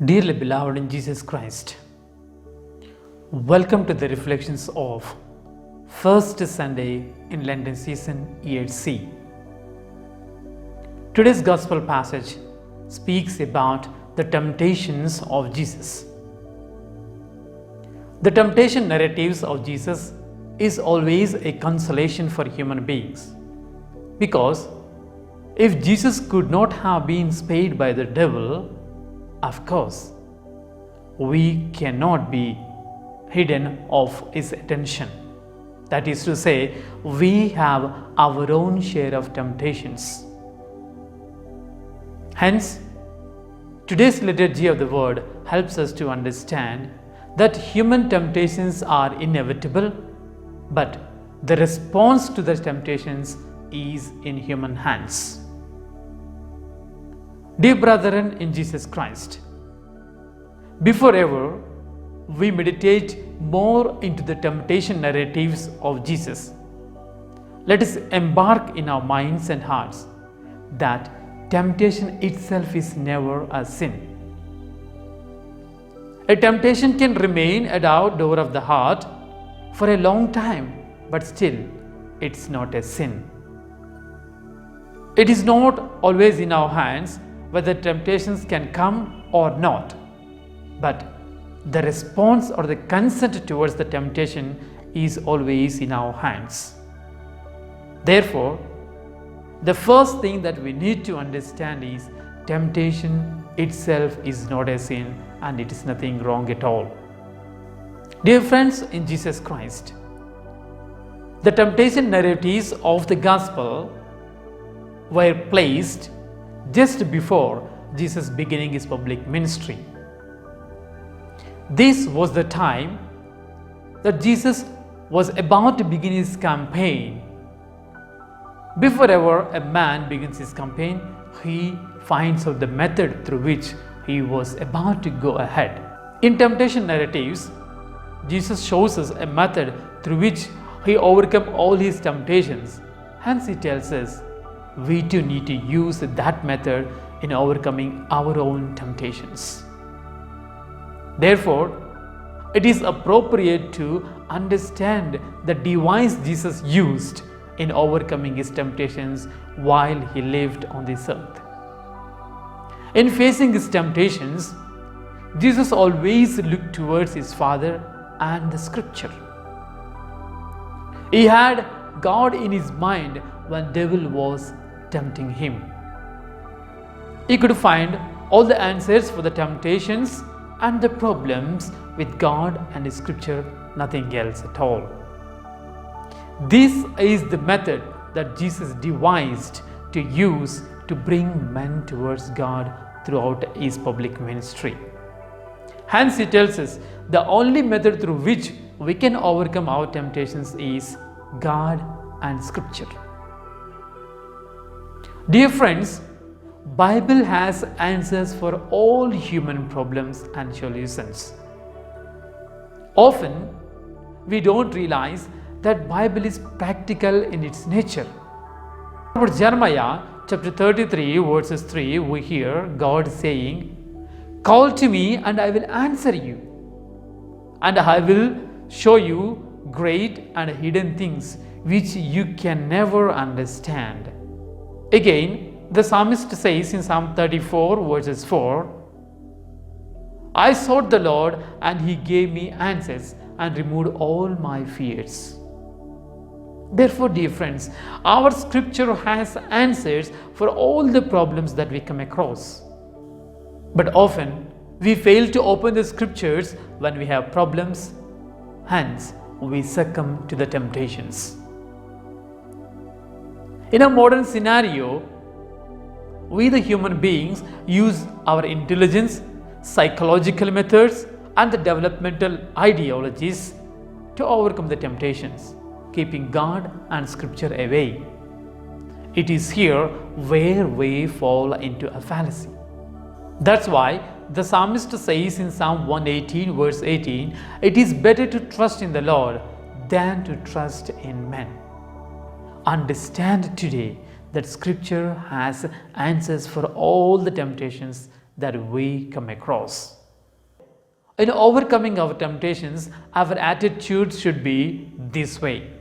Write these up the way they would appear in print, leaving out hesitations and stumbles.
Dearly beloved in Jesus Christ, welcome to the reflections of first Sunday in Lenten season, year C. Today's Gospel passage speaks about the temptations of Jesus. The temptation narratives of Jesus is always a consolation for human beings, because if Jesus could not have been spared by the devil, of course, we cannot be hidden of his attention. That is to say, we have our own share of temptations. Hence, today's liturgy of the word helps us to understand that human temptations are inevitable, but the response to the temptations is in human hands. Dear brethren in Jesus Christ, before ever we meditate more into the temptation narratives of Jesus, let us embark in our minds and hearts that temptation itself is never a sin. A temptation can remain at our door of the heart for a long time, but still it's not a sin. It is not always in our hands whether temptations can come or not, but the response or the consent towards the temptation is always in our hands. Therefore, the first thing that we need to understand is temptation itself is not a sin and it is nothing wrong at all. Dear friends in Jesus Christ, the temptation narratives of the Gospel were placed just before Jesus beginning his public ministry. This was the time that Jesus was about to begin his campaign. Before ever a man begins his campaign, he finds out the method through which he was about to go ahead. In temptation narratives, Jesus shows us a method through which he overcome all his temptations. Hence he tells us we too need to use that method in overcoming our own temptations. Therefore, it is appropriate to understand the device Jesus used in overcoming his temptations while he lived on this earth. In facing his temptations, Jesus always looked towards his Father and the Scripture. He had God in his mind when devil was tempting him. He could find all the answers for the temptations and the problems with God and his Scripture, nothing else at all. This is the method that Jesus devised to use to bring men towards God throughout his public ministry. Hence he tells us the only method through which we can overcome our temptations is God and Scripture. Dear friends, Bible has answers for all human problems and solutions. Often we don't realize that Bible is practical in its nature. For Jeremiah chapter 33 verses 3, we hear God saying, "Call to me and I will answer you, and I will show you great and hidden things which you can never understand." Again, the psalmist says in Psalm 34 verses 4, "I sought the Lord and he gave me answers and removed all my fears." Therefore, dear friends, our Scripture has answers for all the problems that we come across. But often we fail to open the Scriptures when we have problems, hence we succumb to the temptations. In a modern scenario, we the human beings use our intelligence, psychological methods and the developmental ideologies to overcome the temptations, keeping God and Scripture away. It is here where we fall into a fallacy. That's why the psalmist says in Psalm 118 verse 18, "It is better to trust in the Lord than to trust in men." Understand today that Scripture has answers for all the temptations that we come across. In overcoming our temptations, our attitude should be this way.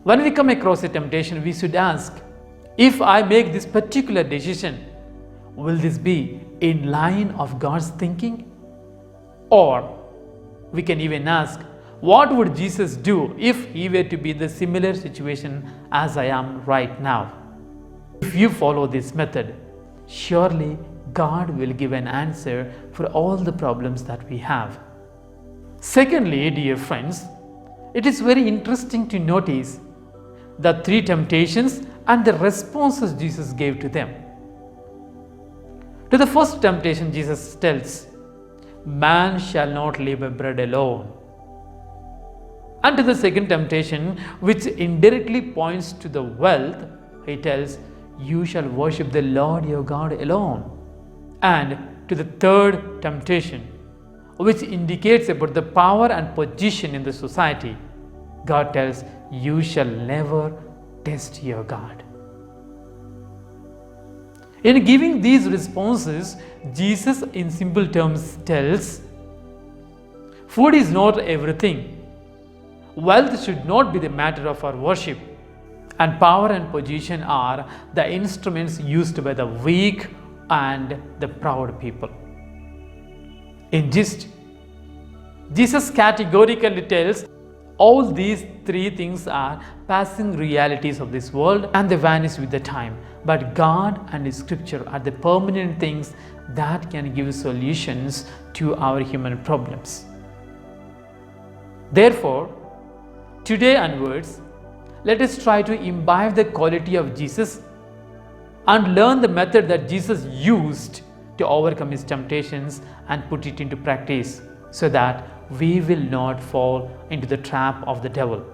When we come across a temptation, we should ask, if I make this particular decision, will this be in line of God's thinking? Or we can even ask, what would Jesus do if he were to be in the similar situation as I am right now? If you follow this method, surely God will give an answer for all the problems that we have. Secondly, dear friends, it is very interesting to notice the three temptations and the responses Jesus gave to them. To the first temptation, Jesus tells, man shall not live by bread alone. And to the second temptation, which indirectly points to the wealth, he tells, you shall worship the Lord your God alone. And to the third temptation, which indicates about the power and position in the society, God tells, you shall never test your God. In giving these responses, Jesus in simple terms tells, food is not everything. Wealth should not be the matter of our worship. And power and position are the instruments used by the weak and the proud people. In gist, Jesus categorically tells all these three things are passing realities of this world and they vanish with the time. But God and His Scripture are the permanent things that can give solutions to our human problems. Therefore, today onwards, let us try to imbibe the quality of Jesus and learn the method that Jesus used to overcome his temptations and put it into practice so that we will not fall into the trap of the devil.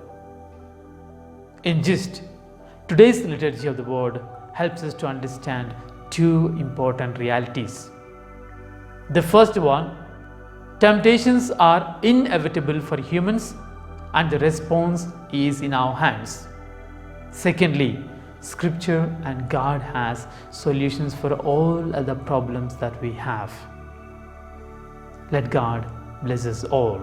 In gist, today's liturgy of the word helps us to understand two important realities. The first one, temptations are inevitable for humans and the response is in our hands. Secondly, Scripture and God has solutions for all other problems that we have. Let God bless us all.